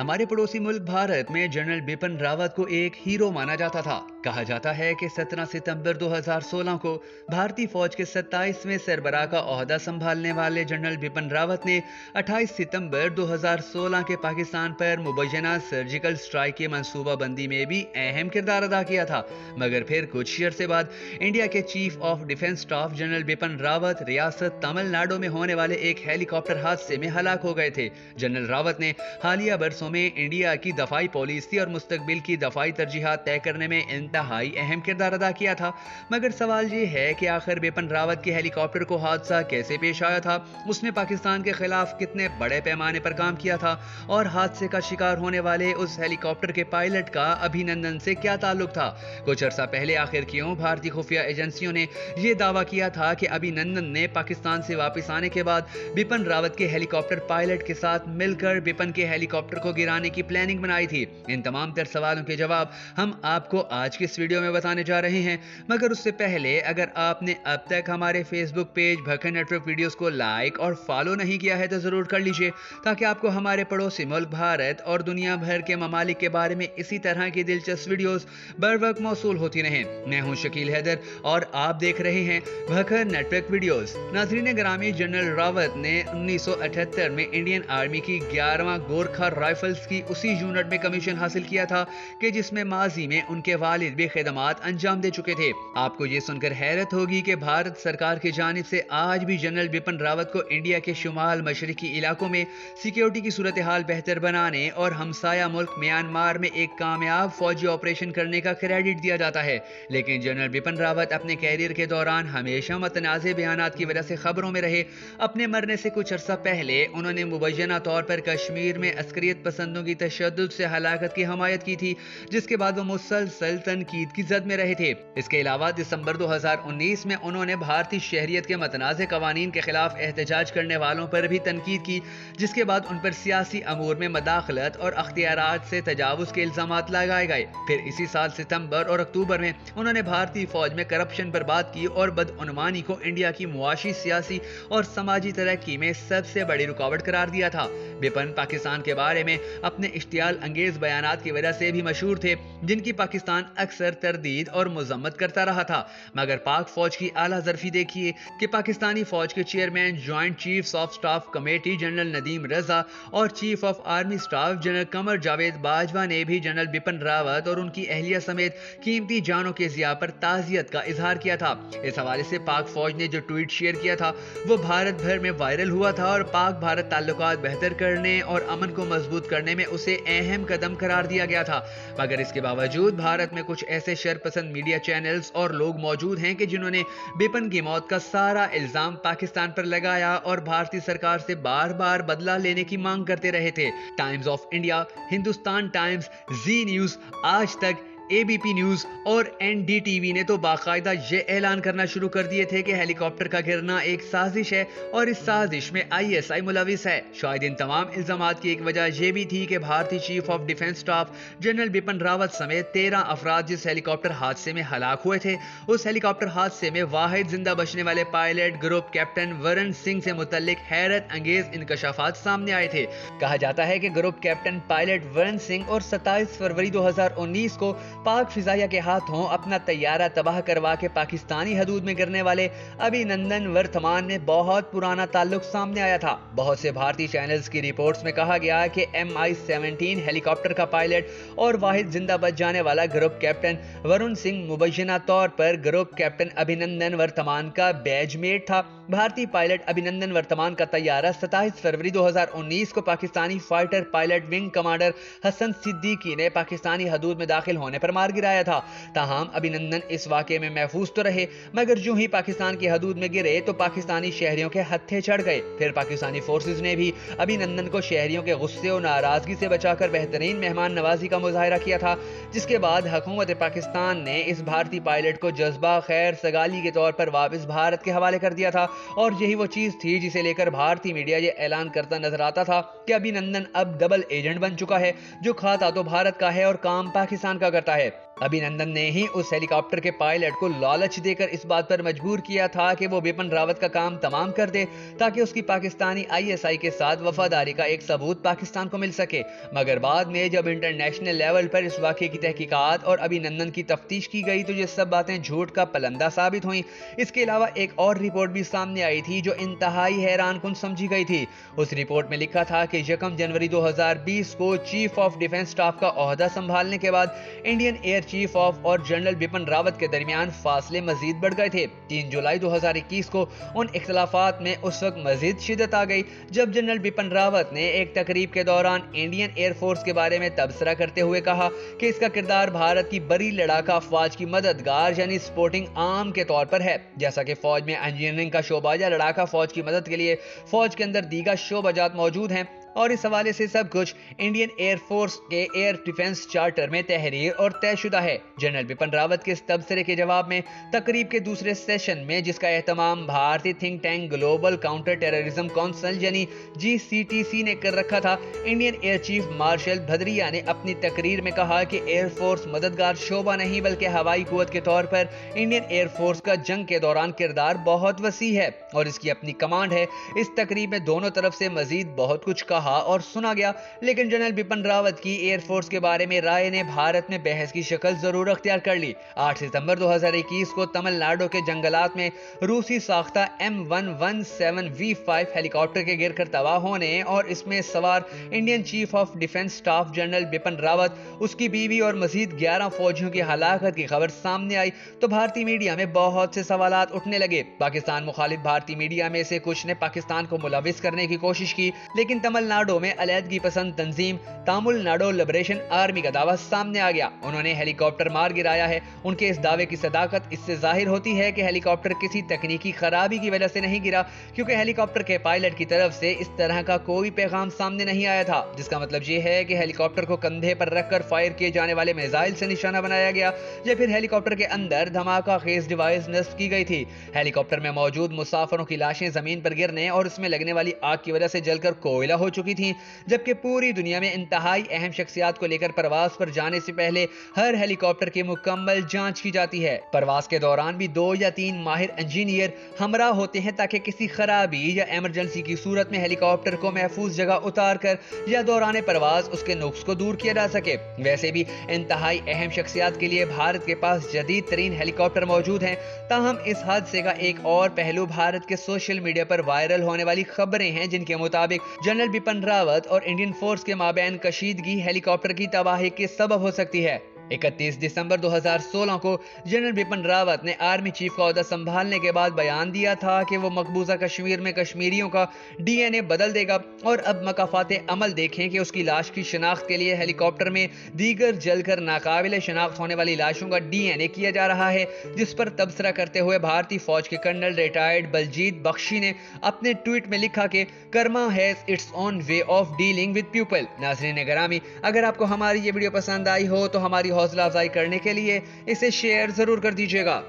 हमारे पड़ोसी मुल्क भारत में जनरल बिपिन रावत को एक हीरो माना जाता था। कहा जाता है कि 17 सितंबर 2016 को भारतीय फौज के 27वें सरबराह का ओहदा संभालने वाले जनरल बिपिन रावत ने 28 सितंबर 2016 के पाकिस्तान पर मुबैना सर्जिकल स्ट्राइक की मंसूबाबंदी में भी अहम किरदार अदा किया था। मगर फिर कुछ अरसे बाद इंडिया के chief of defence staff general Bipin Rawat रियासत तमिलनाडु में होने वाले एक हेलीकॉप्टर हादसे में हलाक हो गए थे। जनरल रावत ने हालिया बरसों में इंडिया की दफाई पॉलिसी और मुस्तकबिल की दफाई तरजीहात तय करने में इंतहाई अहम किरदार अदा किया था। मगर सवाल ये है कि आखिर बिपिन रावत के हेलीकॉप्टर को हादसा कैसे पेश आया था, उसने पाकिस्तान के खिलाफ कितने बड़े पैमाने पर काम किया था और हादसे का शिकार होने वाले उस हेलीकॉप्टर के पायलट का अभिनंदन से क्या ताल्लुक था। कुछ अरसा पहले आखिर क्यों भारतीय खुफिया एजेंसियों ने यह दावा किया था कि अभिनंदन ने पाकिस्तान से वापस आने के बाद बिपिन रावत के हेलीकॉप्टर पायलट के साथ मिलकर बिपिन के हेलीकॉप्टर को गिराने की प्लानिंग बनाई थी। इन तमाम तर सवालों के जवाब हम आपको आज के इस वीडियो में बताने जा रहे हैं। मगर उससे पहले अगर आपने अब तक हमारे फेसबुक पेज भखन नेटवर्क वीडियोस को लाइक और फॉलो नहीं किया है तो जरूर कर लीजिए, ताकि आपको हमारे पड़ोसी मुल्क भारत और दुनिया भर के ममालिक के बारे में इसी तरह की दिलचस्प वीडियोस बर वक्त मौसूल होती रहें। मैं हूं शकील हैदर और आप देख रहे हैं भखन नेटवर्क वीडियोस। नाज़रीन ग्रामी, जनरल रावत ने 1978 में इंडियन आर्मी की 11वां गोरखा राइफल्स की उसी यूनिट में कमीशन हासिल किया था कि जिसमें माजी में उनके वालिद भी खिदमात अंजाम दे चुके थे। आपको ये सुनकर हैरत होगी कि भारत सरकार की जानिब से आज भी जनरल बिपिन रावत को इंडिया के शुमाल मशरकी इलाकों में सिक्योरिटी की सूरत हाल बेहतर बनाने और हमसाया मुल्क म्यांमार में एक कामयाब फौजी ऑपरेशन करने का क्रेडिट दिया जाता है। लेकिन जनरल बिपिन रावत अपने कैरियर के दौरान हमेशा मतनाज़े बयानात की वजह से खबरों में रहे। अपने मरने से कुछ अरसा पहले उन्होंने मुबैना तौर पर कश्मीर में अस्करियत पसंदों की तशद्दुद से हलाकत की हमायत की थी, जिसके बाद वो मुसलसल तनकीद की जद में रहे थे। इसके अलावा दिसंबर 2019 में उन्होंने भारतीय शहरियत के मतनाज़े कवानीन के खिलाफ एहतजाज करने वालों पर भी तनकीद की, जिसके बाद उन पर सियासी अमूर में मदाखलत और अख्तियारात से तजावुज़ के इल्ज़ामात लगाए गए। फिर इसी साल सितंबर और अक्टूबर में उन्होंने भारतीय फौज में करप्शन पर बात की और बदउनवानी को इंडिया की मुआशी, सियासी और समाजी तरक्की में सबसे बड़ी रुकावट करार दिया था। बिपिन पाकिस्तान के बारे में अपने इश्तियाल अंगेज बयानात की वजह से भी मशहूर थे, जिनकी पाकिस्तान अक्सर तरदीद और मजम्मत करता रहा था। मगर पाक फौज की आला ज़र्फी देखिए कि पाकिस्तानी फौज के chairman joint chiefs of staff committee general Nadeem Raza और chief of army staff general Qamar Javed Bajwa ने भी जनरल बिपिन रावत और उनकी अहलिया समेत कीमती जानों के ज़िया पर ताज़ियत का इजहार किया था। इस हवाले से पाक फौज ने जो ट्वीट शेयर किया था वो भारत भर में वायरल हुआ था और पाक भारत ताल्लुकात बेहतर करने और अमन को मजबूत करने में उसे अहम कदम करार दिया गया था। मगर इसके बावजूद भारत में कुछ ऐसे शरपसंद मीडिया चैनल्स और लोग मौजूद हैं कि जिन्होंने बिपिन की मौत का सारा इल्जाम पाकिस्तान पर लगाया और भारतीय सरकार से बार बार बदला लेने की मांग करते रहे थे। Times of India, Hindustan Times, Zee News, Aaj Tak, ABP news और एनडीटीवी ने तो बाकायदा ये ऐलान करना शुरू कर दिए थे कि हेलीकॉप्टर का गिरना एक साजिश है और इस साजिश में आईएसआई मुलविस है। शायद इन तमाम इल्जामात की एक वजह यह भी थी कि भारतीय chief of defence staff general Bipin Rawat समेत 13 अफराद जिस हेलीकॉप्टर हादसे में हलाक हुए थे, उस हेलीकॉप्टर हादसे में वाहिद जिंदा बचने वाले pilot group captain Varun Singh से मुतल्लिक हैरत अंगेज इंकशाफात सामने आए थे। कहा जाता है कि group captain pilot Varun Singh और 27 फरवरी 2019 को पाक फिजाइया के हाथों अपना तैयारा तबाह करवा के पाकिस्तानी हदूद में गिरने वाले अभिनंदन वर्तमान में बहुत पुराना ताल्लुक सामने आया था। बहुत से भारतीय चैनल्स की रिपोर्ट्स में कहा गया कि MI-17 हेलीकॉप्टर का पायलट और वाहिद जिंदा बच जाने वाला ग्रुप कैप्टन वरुण सिंह मुबैना तौर पर ग्रुप कैप्टन अभिनंदन वर्तमान का बैचमेट था। भारतीय पायलट अभिनंदन वर्तमान का तैयारा 27 फरवरी 2019 को Pakistani fighter pilot wing commander Hasan Siddiqui ने पाकिस्तानी हदूद में दाखिल होने पर मार गिराया था। ताहम अभिनंदन इस वाक़े में महफूज तो रहे, मगर जो ही पाकिस्तान की हदूद में गिरे तो पाकिस्तानी शहरियों के हत्थे चढ़ गए। फिर पाकिस्तानी फोर्सेस ने भी अभिनंदन को शहरियों के गुस्से और नाराजगी से बचाकर बेहतरीन मेहमान नवाजी का मुजाहिरा किया था, जिसके बाद हुकूमत पाकिस्तान ने इस भारतीय पायलट को जज्बा खैर सगाली के तौर पर वापस भारत के हवाले कर दिया था। और यही वो चीज थी जिसे लेकर भारतीय मीडिया ये ऐलान करता नजर आता था कि अभिनंदन अब डबल एजेंट बन चुका है, जो खाता तो भारत का है और काम पाकिस्तान का करता है। ابھینندن نے ہی اس ہیلی کاپٹر کے پائلٹ کو لالچ دے کر اس بات پر مجبور کیا تھا کہ وہ بپن راوت کا کام تمام کر دے تاکہ اس کی پاکستانی ISI کے ساتھ وفاداری کا ایک ثبوت پاکستان کو مل سکے، مگر بعد میں جب انٹرنیشنل لیول پر اس واقعے کی تحقیقات اور ابھینندن کی تفتیش کی گئی تو یہ سب باتیں جھوٹ کا پلندہ ثابت ہوئیں۔ اس کے علاوہ ایک اور رپورٹ بھی سامنے آئی تھی جو انتہائی حیران کن سمجھی گئی تھی۔ اس رپورٹ میں لکھا تھا کہ 1 جنوری 2020 کو چیف آف ڈیفنس اسٹاف کا عہدہ سنبھالنے کے بعد انڈین ایئر چیف آف اور جنرل بپن راوت کے درمیان فاصلے مزید بڑھ گئے تھے۔ 3 جولائی 2021 کو ان اختلافات میں اس وقت مزید شدت آ گئی جب جنرل بپن راوت نے ایک تقریب کے دوران انڈین ایئر فورس کے بارے میں تبصرہ کرتے ہوئے کہا کہ اس کا کردار بھارت کی بڑی لڑاکا افواج کی مددگار یعنی سپورٹنگ آرم کے طور پر ہے۔ جیسا کہ فوج میں انجینئرنگ کا شعبہ یا لڑاکا فوج کی مدد کے لیے فوج کے اندر دیگر شعبہ جات موجود ہیں، اور اس حوالے سے سب کچھ انڈین ایئر فورس کے ایئر ڈیفنس چارٹر میں تحریر اور طے شدہ ہے۔ جنرل بپن راوت کے اس تبصرے کے جواب میں تقریب کے دوسرے سیشن میں، جس کا اہتمام بھارتی think tank global counter terrorism council یعنی GCTC نے کر رکھا تھا، انڈین ایئر چیف مارشل بھدریا نے اپنی تقریر میں کہا کہ ایئر فورس مددگار شعبہ نہیں بلکہ ہوائی قوت کے طور پر انڈین ایئر فورس کا جنگ کے دوران کردار بہت وسیع ہے اور اس کی اپنی کمانڈ ہے۔ اس تقریب میں دونوں طرف سے مزید بہت کچھ کہا اور سنا گیا، لیکن جنرل بپن راوت کی ایئر فورس کے بارے میں رائے نے بھارت میں بحث کی شکل ضرور اختیار کر لی۔ 8 ستمبر 2021 کو تمل ناڈو کے جنگلات میں روسی ساختہ M117V5 ہیلی کاپٹر کے گر کر تباہ ہونے اور اس میں سوار Indian chief of defence staff general Bipin Rawat, اس کی بیوی اور مزید 11 فوجیوں کی ہلاکت کی خبر سامنے آئی تو بھارتی میڈیا میں بہت سے سوالات اٹھنے لگے۔ پاکستان مخالف بھارتی میڈیا میں سے کچھ نے پاکستان کو ملوث کرنے کی کوشش کی، لیکن تمل ناڈو میں علیحدگی پسند تنظیم تامل ناڈو لبریشن آرمی کا دعویٰ سامنے آ گیا۔ انہوں نے ہیلی کاپٹر مار گرایا ہے۔ ان کے اس دعوے کی صداقت اس سے ظاہر ہوتی ہے کہ ہیلی کاپٹر کسی تکنیکی خرابی کی وجہ سے نہیں گرا، کیونکہ ہیلی کاپٹر کے پائلٹ کی طرف سے اس طرح کا کوئی پیغام سامنے نہیں آیا تھا، جس کا مطلب یہ ہے کہ ہیلی کاپٹر کو کندھے پر رکھ کر فائر کیے جانے والے میزائل سے نشانہ بنایا گیا یا پھر ہیلی کاپٹر کے اندر دھماکہ خیز ڈیوائس نصب کی گئی تھی۔ ہیلی کاپٹر میں موجود مسافروں کی لاشیں زمین پر گرنے اور اس میں لگنے والی آگ کی وجہ سے جل کر کوئلہ ہو چکی تھیں، جبکہ پوری دنیا میں انتہائی اہم شخصیات کو لے کر پرواز پر جانے سے پہلے ہر ہیلی کاپٹر کی مکمل جانچ کی جاتی ہے۔ پرواز کے دوران بھی 2 یا 3 ماہر انجینئر ہمراہ ہوتے ہیں تاکہ کسی خرابی یا ایمرجنسی کی صورت میں ہیلی کاپٹر کو محفوظ جگہ اتار کر یا دوران پرواز اس کے نقص کو دور کیا جا سکے۔ ویسے بھی انتہائی اہم شخصیات کے لیے بھارت کے پاس جدید ترین ہیلی کاپٹر موجود ہیں، تاہم اس حادثے کا ایک اور پہلو بھارت کے سوشل میڈیا پر وائرل ہونے والی خبریں ہیں، جن کے مطابق جنرل بپن راوت اور انڈین فورس کے مابین کشیدگی ہیلی کاپٹر کی تباہی کے سبب ہو سکتی ہے۔ 31 دسمبر 2016 کو جنرل بپن راوت نے آرمی چیف کا عہدہ سنبھالنے کے بعد بیان دیا تھا کہ وہ مقبوضہ کشمیر میں کشمیریوں کا DNA بدل دے گا اور اب مکافات عمل دیکھیں کہ اس کی لاش کی شناخت کے لیے ہیلی کاپٹر میں دیگر جل کر ناقابل شناخت ہونے والی لاشوں کا DNA کیا جا رہا ہے، جس پر تبصرہ کرتے ہوئے بھارتی فوج کے کرنل ریٹائرڈ بلجیت بخشی نے اپنے ٹویٹ میں لکھا کہ karma has its own way of dealing with people. ناظرین گرامی، اگر آپ کو ہماری یہ ویڈیو پسند آئی ہو تو ہماری حوصلہ افزائی کرنے کے لیے اسے شیئر ضرور کر دیجیے گا۔